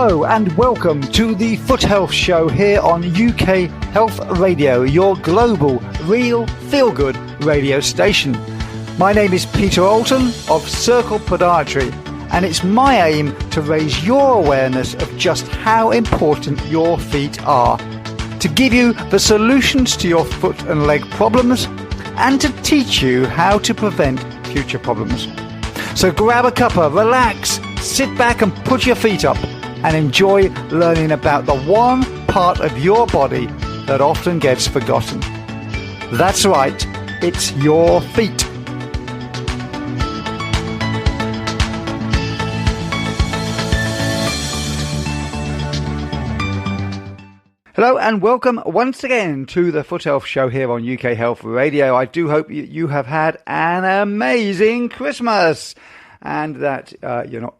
Hello and welcome to the Foot Health Show here on UK Health Radio, your global, real, feel-good radio station. My name is Peter Allton of Circle Podiatry, and it's my aim to raise your awareness of just how important your feet are, to give you the solutions to your foot and leg problems, and to teach you how to prevent future problems. So grab a cuppa, relax, sit back and put your feet up and enjoy learning about the one part of your body that often gets forgotten. That's right, it's your feet. Hello and welcome once again to the Foot Health Show here on UK Health Radio. I do hope you have had an amazing Christmas and that you're not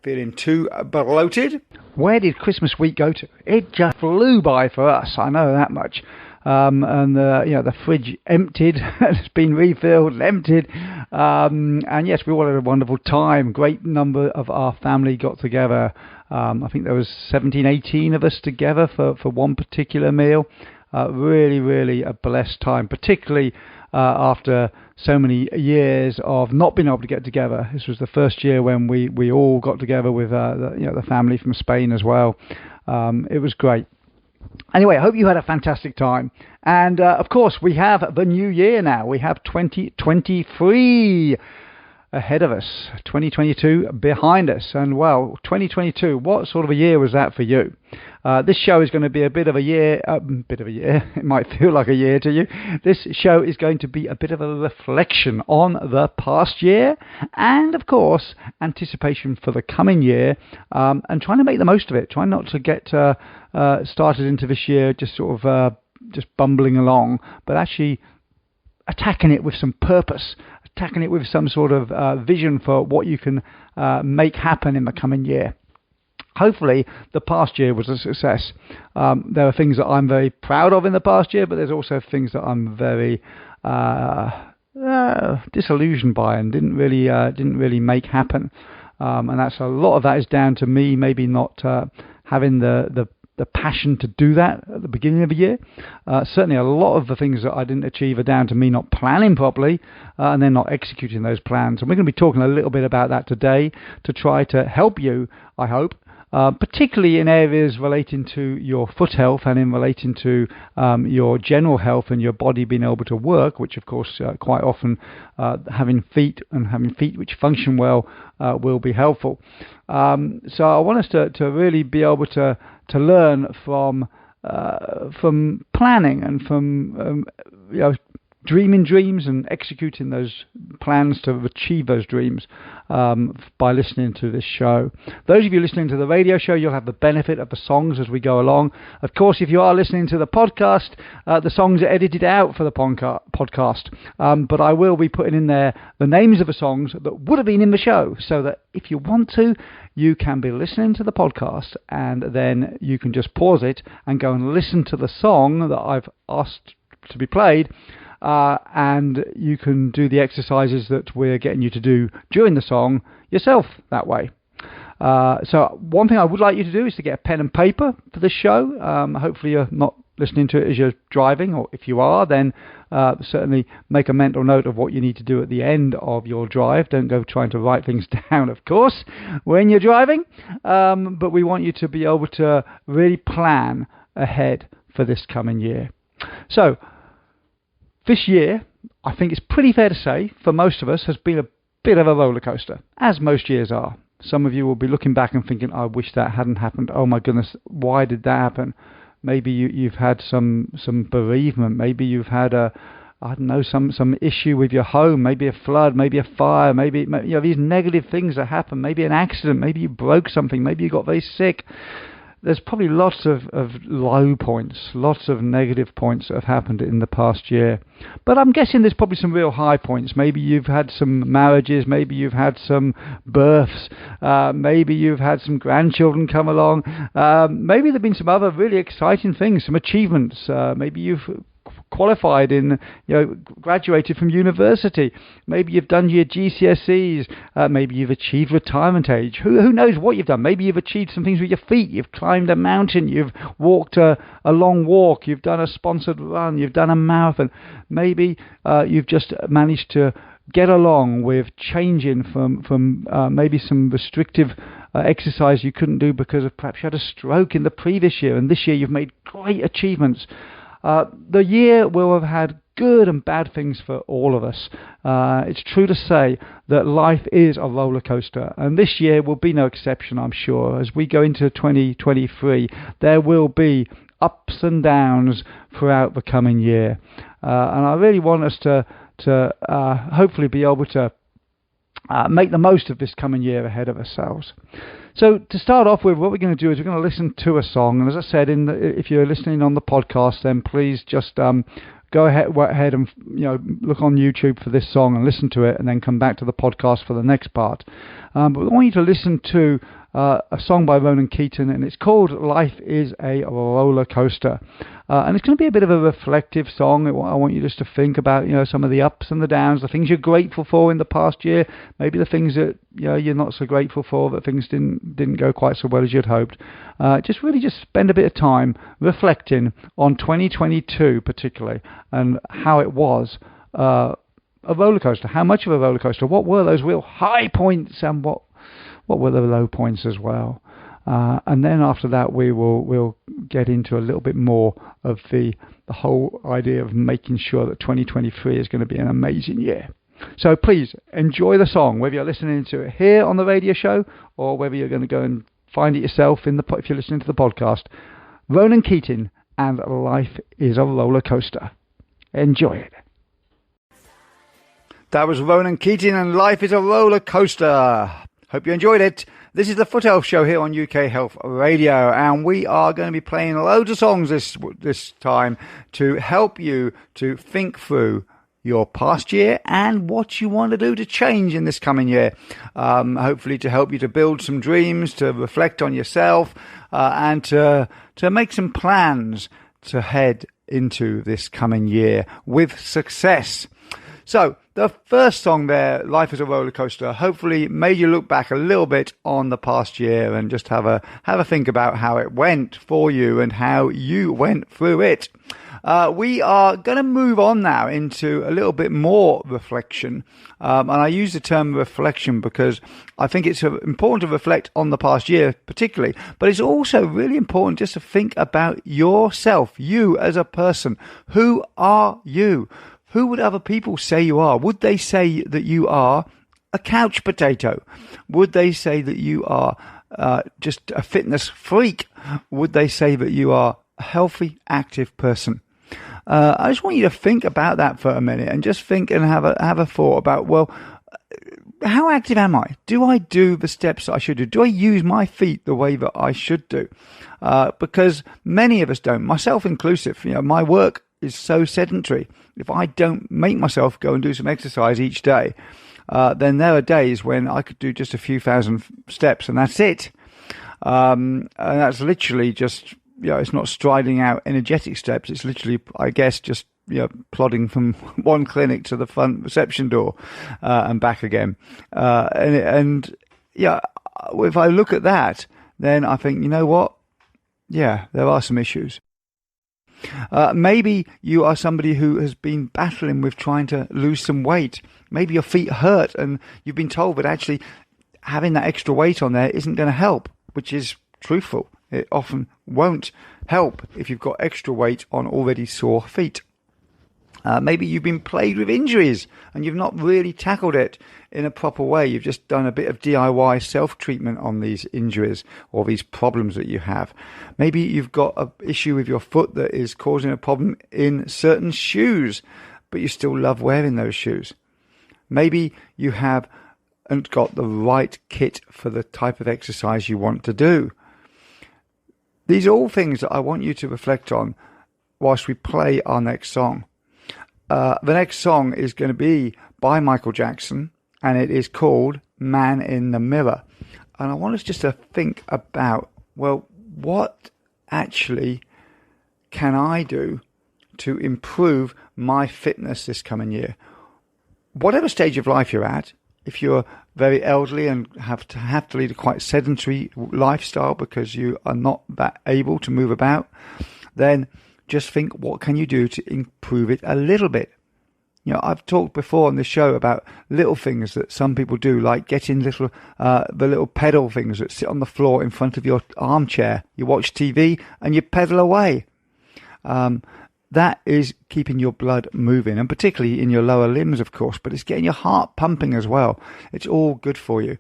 feeling too bloated. Where did Christmas week go to? It just flew by for us, I know that much. The fridge emptied, it's been refilled and emptied. And yes, we all had a wonderful time. Great number of our family got together. I think there was 17, 18 of us together for one particular meal. Really a blessed time, particularly after so many years of not being able to get together. This was the first year when we all got together with the family from Spain as well. It was great. Anyway, I hope you had a fantastic time. And of course, we have the new year now. We have 2023 ahead of us, 2022 behind us. And well, 2022, what sort of a year was that for you? This show is going to be a bit of a year. It might feel like a year to you. This show is going to be a bit of a reflection on the past year and, of course, anticipation for the coming year, and trying to make the most of it. Try not to get started into this year just sort of just bumbling along, but actually attacking it with some purpose, attacking it with some sort of vision for what you can make happen in the coming year. Hopefully, the past year was a success. There are things that I'm very proud of in the past year, but there's also things that I'm very disillusioned by and didn't really make happen. And that's a lot of that is down to me maybe not having the passion to do that at the beginning of the year. Certainly a lot of the things that I didn't achieve are down to me not planning properly and then not executing those plans. And we're going to be talking a little bit about that today to try to help you, I hope, particularly in areas relating to your foot health and in relating to your general health and your body being able to work, which of course quite often having feet which function well will be helpful. So I want us to really be able to learn from planning and from dreaming dreams and executing those plans to achieve those dreams by listening to this show. Those of you listening to the radio show, you'll have the benefit of the songs as we go along. Of course, if you are listening to the podcast, the songs are edited out for the podcast. But I will be putting in there the names of the songs that would have been in the show, so that if you want to, you can be listening to the podcast and then you can just pause it and go and listen to the song that I've asked to be played. And you can do the exercises that we're getting you to do during the song yourself that way. So one thing I would like you to do is to get a pen and paper for this show. Hopefully you're not listening to it as you're driving, or if you are, then certainly make a mental note of what you need to do at the end of your drive. Don't go trying to write things down, of course, when you're driving. But we want you to be able to really plan ahead for this coming year. So, this year, I think it's pretty fair to say, for most of us, has been a bit of a roller coaster, as most years are. Some of you will be looking back and thinking, I wish that hadn't happened. Oh my goodness, why did that happen? Maybe you've had some bereavement. Maybe you've had some issue with your home. Maybe a flood, maybe a fire, maybe these negative things that happen. Maybe an accident. Maybe you broke something. Maybe you got very sick. There's probably lots of low points, lots of negative points that have happened in the past year. But I'm guessing there's probably some real high points. Maybe you've had some marriages, maybe you've had some births, maybe you've had some grandchildren come along, maybe there have been some other really exciting things, some achievements. Maybe you've qualified graduated from university. Maybe you've done your GCSEs. Maybe you've achieved retirement age. Who knows what you've done? Maybe you've achieved some things with your feet. You've climbed a mountain. You've walked a long walk. You've done a sponsored run. You've done a marathon. Maybe you've just managed to get along with changing from maybe some restrictive exercise you couldn't do because of perhaps you had a stroke in the previous year, and this year you've made great achievements. The year will have had good and bad things for all of us. It's true to say that life is a roller coaster, and this year will be no exception, I'm sure. As we go into 2023, there will be ups and downs throughout the coming year. And I really want us to hopefully be able to make the most of this coming year ahead of ourselves. So to start off with, what we're going to do is we're going to listen to a song. And as I said, if you're listening on the podcast, then please just go ahead and look on YouTube for this song and listen to it, and then come back to the podcast for the next part. But I want you to listen to a song by Ronan Keating, and it's called Life is a Roller Coaster. And it's going to be a bit of a reflective song. I want you just to think about, some of the ups and the downs, the things you're grateful for in the past year, maybe the things that you're not so grateful for, that things didn't go quite so well as you'd hoped. Just spend a bit of time reflecting on 2022 particularly, and how it was a roller coaster. How much of a roller coaster? What were those real high points, and what were the low points as well? And then after that, we'll get into a little bit more of the whole idea of making sure that 2023 is going to be an amazing year. So please enjoy the song, whether you're listening to it here on the radio show or whether you're going to go and find it yourself if you're listening to the podcast. Ronan Keating and Life is a Roller Coaster. Enjoy it. That was Ronan Keating and Life is a Roller Coaster. Hope you enjoyed it. This is the Foot Health Show here on UK Health Radio, and we are going to be playing loads of songs this time to help you to think through your past year and what you want to do to change in this coming year. Hopefully to help you to build some dreams, to reflect on yourself, and to make some plans to head into this coming year with success. So the first song there, Life is a Roller Coaster, hopefully made you look back a little bit on the past year and just have a think about how it went for you and how you went through it. We are going to move on now into a little bit more reflection. And I use the term reflection because I think it's important to reflect on the past year particularly, but it's also really important just to think about yourself, you as a person. Who are you? Who would other people say you are? Would they say that you are a couch potato? Would they say that you are just a fitness freak? Would they say that you are a healthy, active person? I just want you to think about that for a minute and just think and have a thought about, well, how active am I? Do I do the steps I should do? Do I use my feet the way that I should do? Because many of us don't, myself inclusive. My work is so sedentary. If I don't make myself go and do some exercise each day, then there are days when I could do just a few thousand steps and that's it. And that's literally just, it's not striding out energetic steps. It's literally, I guess, just, plodding from one clinic to the front reception door and back again. And if I look at that, then I think, you know what? Yeah, there are some issues. Maybe you are somebody who has been battling with trying to lose some weight. Maybe your feet hurt and you've been told that actually having that extra weight on there isn't going to help, which is truthful. It often won't help if you've got extra weight on already sore feet. Maybe you've been plagued with injuries and you've not really tackled it in a proper way. You've just done a bit of DIY self-treatment on these injuries or these problems that you have. Maybe you've got an issue with your foot that is causing a problem in certain shoes, but you still love wearing those shoes. Maybe you haven't got the right kit for the type of exercise you want to do. These are all things that I want you to reflect on whilst we play our next song. The next song is going to be by Michael Jackson, and it is called Man in the Mirror. And I want us just to think about, well, what actually can I do to improve my fitness this coming year? Whatever stage of life you're at, if you're very elderly and have to lead a quite sedentary lifestyle because you are not that able to move about, then just think, what can you do to improve it a little bit? You know, I've talked before on this show about little things that some people do, like getting the little pedal things that sit on the floor in front of your armchair. You watch TV and you pedal away. That is keeping your blood moving, and particularly in your lower limbs, of course, but it's getting your heart pumping as well. It's all good for you.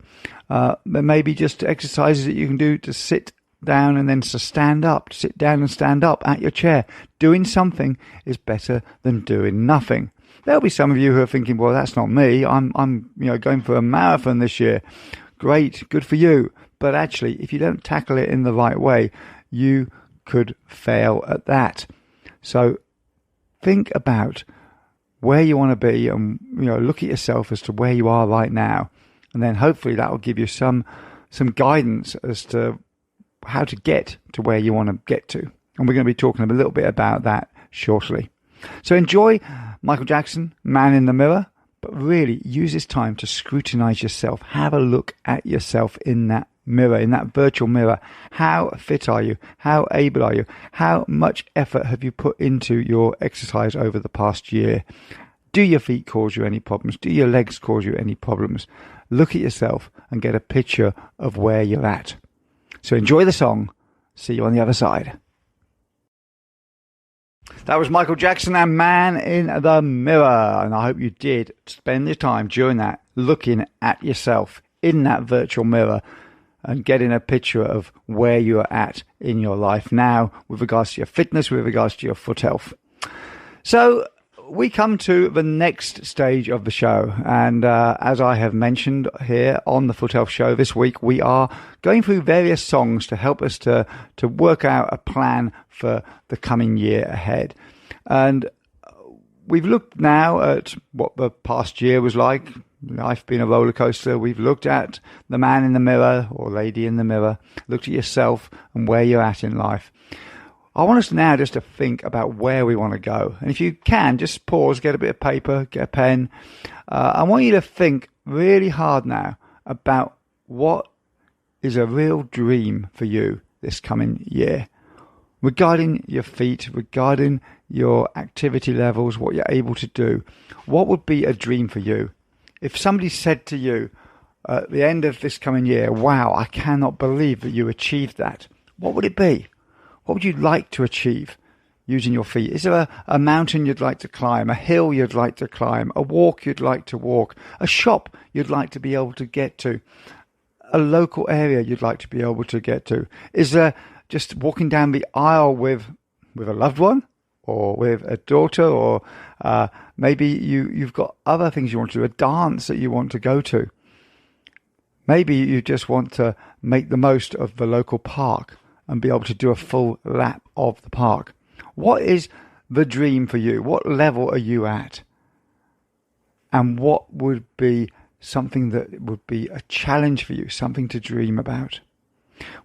There may be just exercises that you can do to sit down and then to stand up, to sit down and stand up at your chair. Doing something is better than doing nothing. There'll be some of you who are thinking, well, that's not me. I'm going for a marathon this year. Great, good for you. But actually, if you don't tackle it in the right way, you could fail at that. So think about where you want to be, and look at yourself as to where you are right now, and then hopefully that will give you some guidance as to how to get to where you want to get to. And we're going to be talking a little bit about that shortly. So enjoy Michael Jackson, Man in the Mirror, but really use this time to scrutinize yourself. Have a look at yourself in that mirror, in that virtual mirror. How fit are you? How able are you? How much effort have you put into your exercise over the past year? Do your feet cause you any problems? Do your legs cause you any problems? Look at yourself and get a picture of where you're at. So enjoy the song. See you on the other side. That was Michael Jackson and Man in the Mirror. And I hope you did spend your time during that looking at yourself in that virtual mirror and getting a picture of where you are at in your life now with regards to your fitness, with regards to your foot health. So we come to the next stage of the show. And as I have mentioned here on the Foot Health Show this week, we are going through various songs to help us to work out a plan for the coming year ahead. And we've looked now at what the past year was like. Life being a roller coaster. We've looked at the man in the mirror or lady in the mirror, looked at yourself and where you're at in life. I want us now just to think about where we want to go. And if you can, just pause, get a bit of paper, get a pen. I want you to think really hard now about what is a real dream for you this coming year. Regarding your feet, regarding your activity levels, what you're able to do. What would be a dream for you? If somebody said to you at the end of this coming year, wow, I cannot believe that you achieved that, what would it be? What would you like to achieve using your feet? Is there a mountain you'd like to climb, a hill you'd like to climb, a walk you'd like to walk, a shop you'd like to be able to get to, a local area you'd like to be able to get to? Is there just walking down the aisle with a loved one or with a daughter, or maybe you've got other things you want to do, a dance that you want to go to. Maybe you just want to make the most of the local park and be able to do a full lap of the park. What is the dream for you? What level are you at? And what would be something that would be a challenge for you, something to dream about?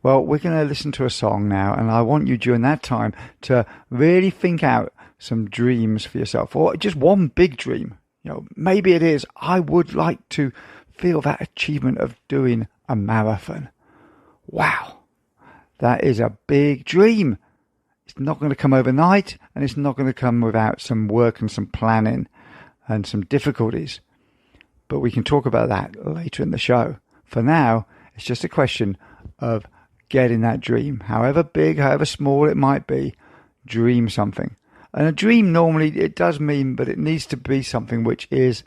Well, we're going to listen to a song now, and I want you during that time to really think out some dreams for yourself, or just one big dream. Maybe it is, I would like to feel that achievement of doing a marathon. Wow, that is a big dream. It's not going to come overnight, and it's not going to come without some work and some planning and some difficulties. But we can talk about that later in the show. For now, it's just a question of getting that dream, however big, however small it might be. Dream something. And a dream, normally, it does mean, but it needs to be something which is,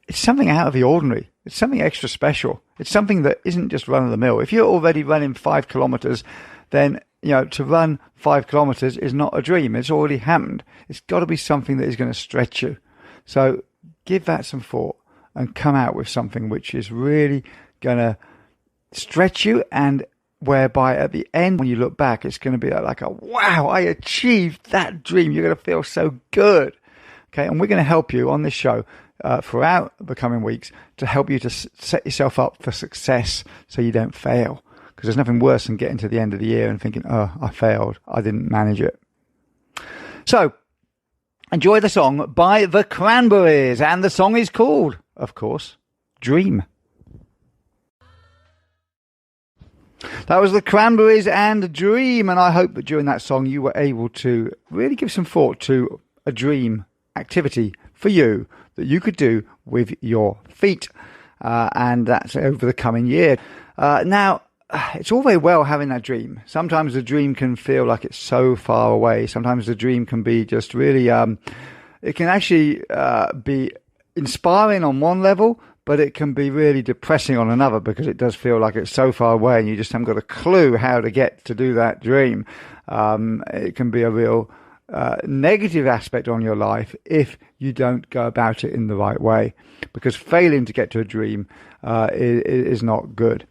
it's something out of the ordinary. It's something extra special. It's something that isn't just run of the mill. If you're already running 5 kilometers, then, to run 5 kilometers is not a dream. It's already happened. It's got to be something that is going to stretch you. So give that some thought and come out with something which is really going to stretch you, and whereby at the end, when you look back, it's going to be like wow, I achieved that dream. You're going to feel so good. Okay, and we're going to help you on this show throughout the coming weeks to help you to set yourself up for success so you don't fail. Because there's nothing worse than getting to the end of the year and thinking, oh, I failed. I didn't manage it. So, enjoy the song by the Cranberries, and the song is called, of course, Dream. That was the Cranberries and Dream, and I hope that during that song you were able to really give some thought to a dream activity for you that you could do with your feet, and that's over the coming year. Now, it's all very well having that dream. Sometimes the dream can feel like it's so far away. Sometimes the dream can be just really, it can actually be inspiring on one level, but it can be really depressing on another, because it does feel like it's so far away and you just haven't got a clue how to get to do that dream. It can be a real negative aspect on your life if you don't go about it in the right way, because failing to get to a dream is not good.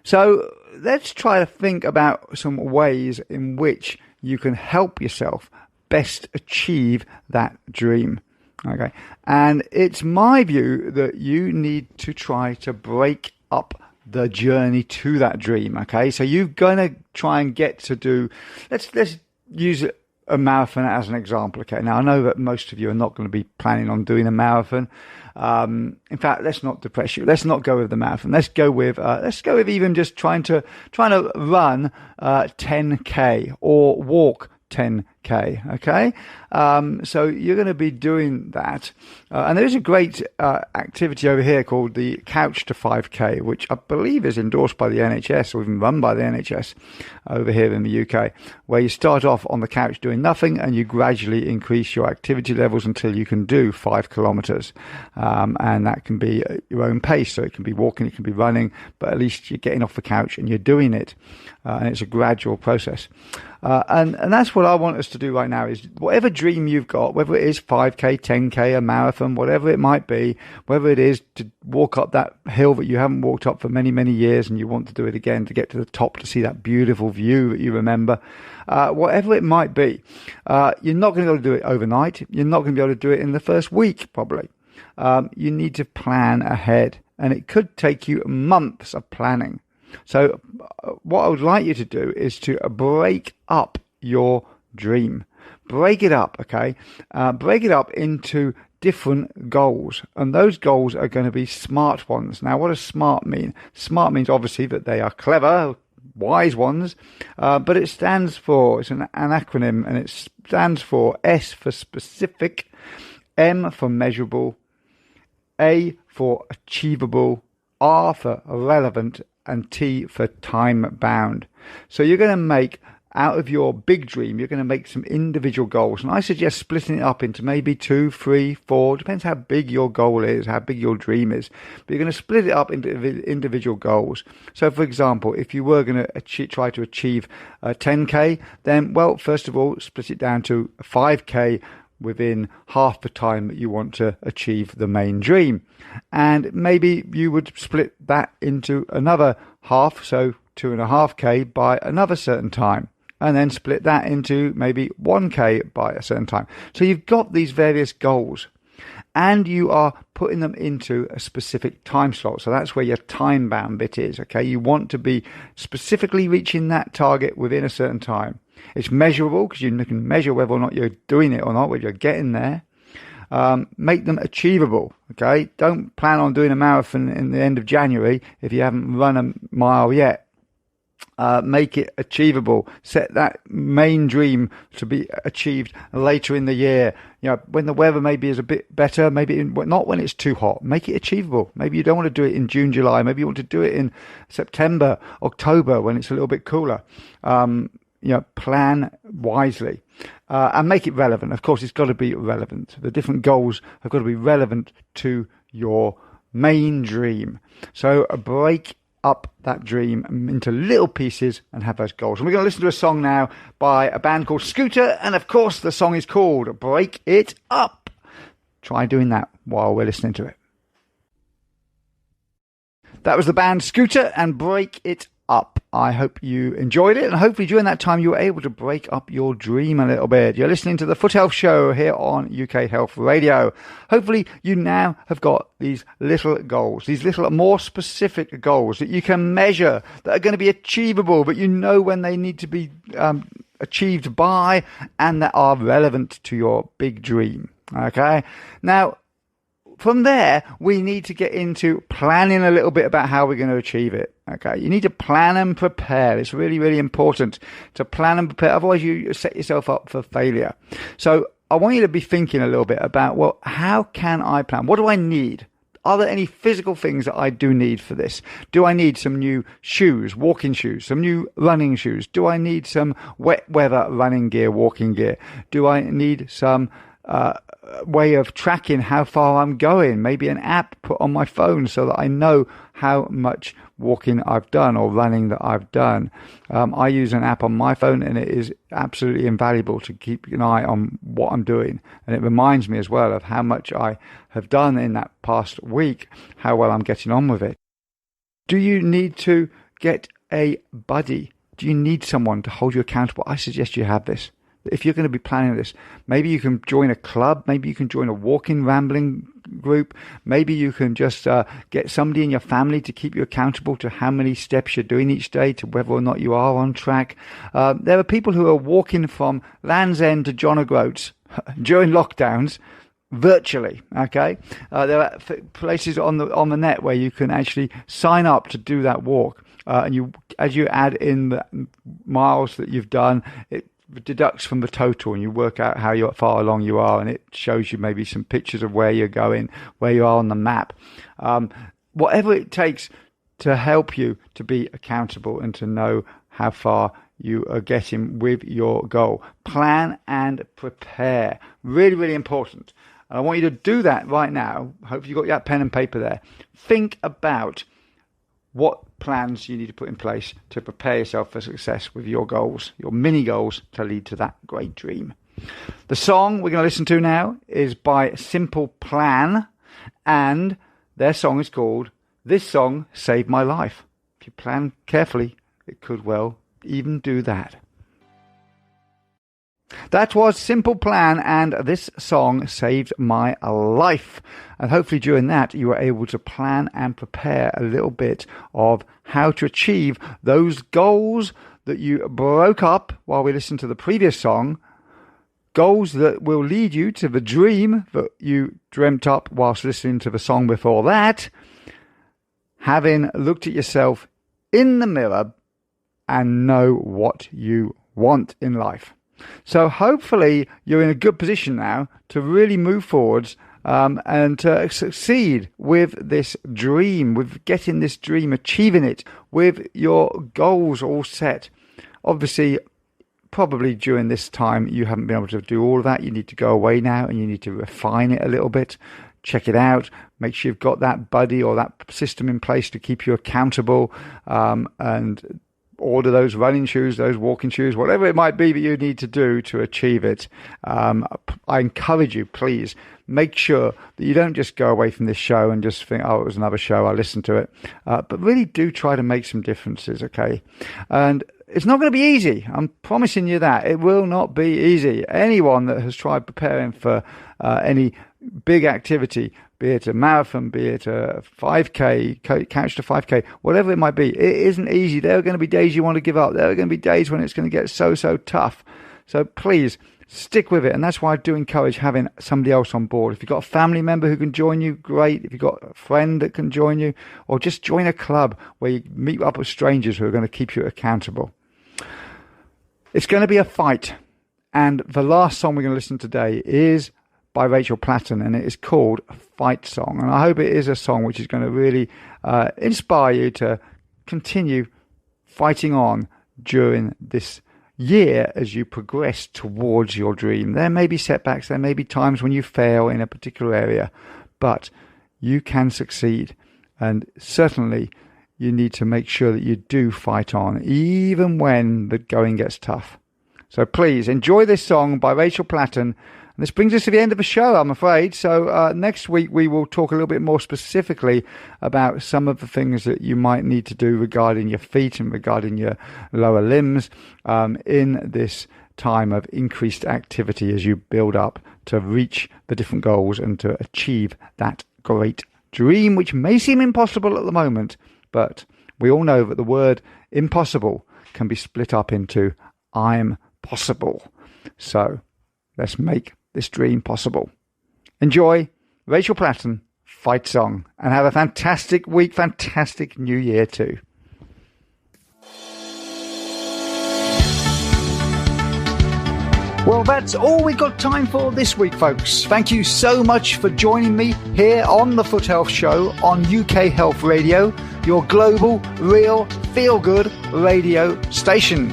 So let's try to think about some ways in which you can help yourself best achieve that dream. Okay, and it's my view that you need to try to break up the journey to that dream. Okay, so you're going to try and get to do, let's use a marathon as an example. Okay, now I know that most of you are not going to be planning on doing a marathon. In fact, let's not depress you. Let's not go with the marathon. Let's go with even just trying to run 10k or walk 10k. Okay, so you're going to be doing that, and there is a great activity over here called the Couch to 5k, which I believe is endorsed by the NHS, or even run by the NHS over here in the UK, where you start off on the couch doing nothing and you gradually increase your activity levels until you can do 5 kilometers, and that can be at your own pace. So it can be walking, it can be running, but at least you're getting off the couch and you're doing it, and it's a gradual process. And that's what I want us to do right now, is whatever dream you've got, whether it is 5k, 10k, a marathon, whatever it might be, whether it is to walk up that hill that you haven't walked up for many, many years and you want to do it again to get to the top to see that beautiful view that you remember, whatever it might be, you're not going to be able to do it overnight. You're not going to be able to do it in the first week, probably. You need to plan ahead, and it could take you months of planning. So what I would like you to do is to break up your dream. Break it up, okay? Break it up into different goals, and those goals are going to be SMART ones. Now, what does SMART mean? SMART means obviously that they are clever, wise ones, but it stands for, it's an acronym, and it stands for S for specific, M for measurable, A for achievable, R for relevant, and T for time bound. So you're going to make, out of your big dream, you're going to make some individual goals. And I suggest splitting it up into maybe 2, 3, 4, depends how big your goal is, how big your dream is. But you're going to split it up into individual goals. So for example, if you were going to try to achieve 10k, then, well, first of all, split it down to 5k within half the time that you want to achieve the main dream. And maybe you would split that into another half, so 2.5k by another certain time, and then split that into maybe 1k by a certain time. So you've got these various goals, and you are putting them into a specific time slot. So that's where your time bound bit is. Okay, you want to be specifically reaching that target within a certain time. It's measurable, because you can measure whether or not you're doing it or not, whether you're getting there. Make them achievable. Okay, don't plan on doing a marathon in the end of January if you haven't run a mile yet. Make it achievable. Set that main dream to be achieved later in the year. You know, when the weather maybe is a bit better, maybe not when it's too hot. Make it achievable. Maybe you don't want to do it in June, July. Maybe you want to do it in September, October, when it's a little bit cooler. Plan wisely, and make it relevant. Of course, it's got to be relevant. The different goals have got to be relevant to your main dream. So break up that dream into little pieces and have those goals. And we're going to listen to a song now by a band called Scooter, and of course the song is called Break It Up. Try doing that while we're listening to it. That was the band Scooter and Break It Up. I hope you enjoyed it, and hopefully during that time you were able to break up your dream a little bit. You're listening to the Foot Health Show here on UK Health Radio. Hopefully you now have got these little goals, these little more specific goals that you can measure, that are going to be achievable, but you know when they need to be achieved by and that are relevant to your big dream. Okay. Now, from there, we need to get into planning a little bit about how we're going to achieve it. Okay, you need to plan and prepare. It's really, really important to plan and prepare. Otherwise, you set yourself up for failure. So I want you to be thinking a little bit about, well, how can I plan? What do I need? Are there any physical things that I do need for this? Do I need some new shoes, walking shoes, some new running shoes? Do I need some wet weather running gear, walking gear? Do I need some way of tracking how far I'm going? Maybe an app put on my phone so that I know how much walking I've done or running that I've done. I use an app on my phone, and it is absolutely invaluable to keep an eye on what I'm doing. And it reminds me as well of how much I have done in that past week, how well I'm getting on with it. Do you need to get a buddy? Do you need someone to hold you accountable? I suggest you have this. If you're going to be planning this, maybe you can join a club, maybe you can join a walking, rambling group, maybe you can just get somebody in your family to keep you accountable to how many steps you're doing each day, to whether or not you are on track. There are people who are walking from Land's End to John O'Groats during lockdowns virtually. Okay, there are places on the net where you can actually sign up to do that walk, and as you add in the miles that you've done, it deducts from the total, and you work out how far along you are, and it shows you maybe some pictures of where you're going, where you are on the map. Whatever it takes to help you to be accountable and to know how far you are getting with your goal. Plan and prepare. Really, really important. And I want you to do that right now. Hope you've got your pen and paper there. Think about what plans you need to put in place to prepare yourself for success with your goals, your mini goals to lead to that great dream. The song we're going to listen to now is by Simple Plan, and their song is called This Song Saved My Life. If you plan carefully, it could well even do that. That was Simple Plan, and This Song Saved My Life. And hopefully during that you were able to plan and prepare a little bit of how to achieve those goals that you broke up while we listened to the previous song, goals that will lead you to the dream that you dreamt up whilst listening to the song before that, having looked at yourself in the mirror and know what you want in life. So hopefully you're in a good position now to really move forwards and to succeed with this dream, with getting this dream, achieving it, with your goals all set. Obviously, probably during this time you haven't been able to do all of that. You need to go away now and you need to refine it a little bit. Check it out. Make sure you've got that buddy or that system in place to keep you accountable, and order those running shoes, those walking shoes, whatever it might be that you need to do to achieve it. I encourage you, please, make sure that you don't just go away from this show and just think, oh, it was another show, I'll listen to it. But really do try to make some differences, okay? And it's not going to be easy. I'm promising you that. It will not be easy. Anyone that has tried preparing for any big activity, be it a marathon, be it a 5K, couch to 5K, whatever it might be, it isn't easy. There are going to be days you want to give up. There are going to be days when it's going to get so tough. So please stick with it. And that's why I do encourage having somebody else on board. If you've got a family member who can join you, great. If you've got a friend that can join you, or just join a club where you meet up with strangers who are going to keep you accountable. It's going to be a fight. And the last song we're going to listen to today is by Rachel Platten, and it is called Fight Song. And I hope it is a song which is going to really inspire you to continue fighting on during this year as you progress towards your dream. There may be setbacks, there may be times when you fail in a particular area, but you can succeed. And certainly you need to make sure that you do fight on, even when the going gets tough. So please enjoy this song by Rachel Platten. And this brings us to the end of the show, I'm afraid. So next week we will talk a little bit more specifically about some of the things that you might need to do regarding your feet and regarding your lower limbs in this time of increased activity as you build up to reach the different goals and to achieve that great dream, which may seem impossible at the moment, but we all know that the word impossible can be split up into I'm possible. So let's make this dream possible. Enjoy Rachel Platten, Fight Song, and have a fantastic week, fantastic new year too. Well, that's all we got time for this week, folks. Thank you so much for joining me here on the Foot Health Show on UK Health Radio, your global, real, feel-good radio station.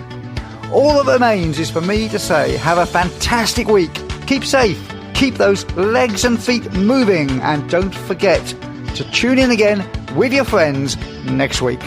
All that remains is for me to say, have a fantastic week. Keep safe, keep those legs and feet moving, and don't forget to tune in again with your friends next week.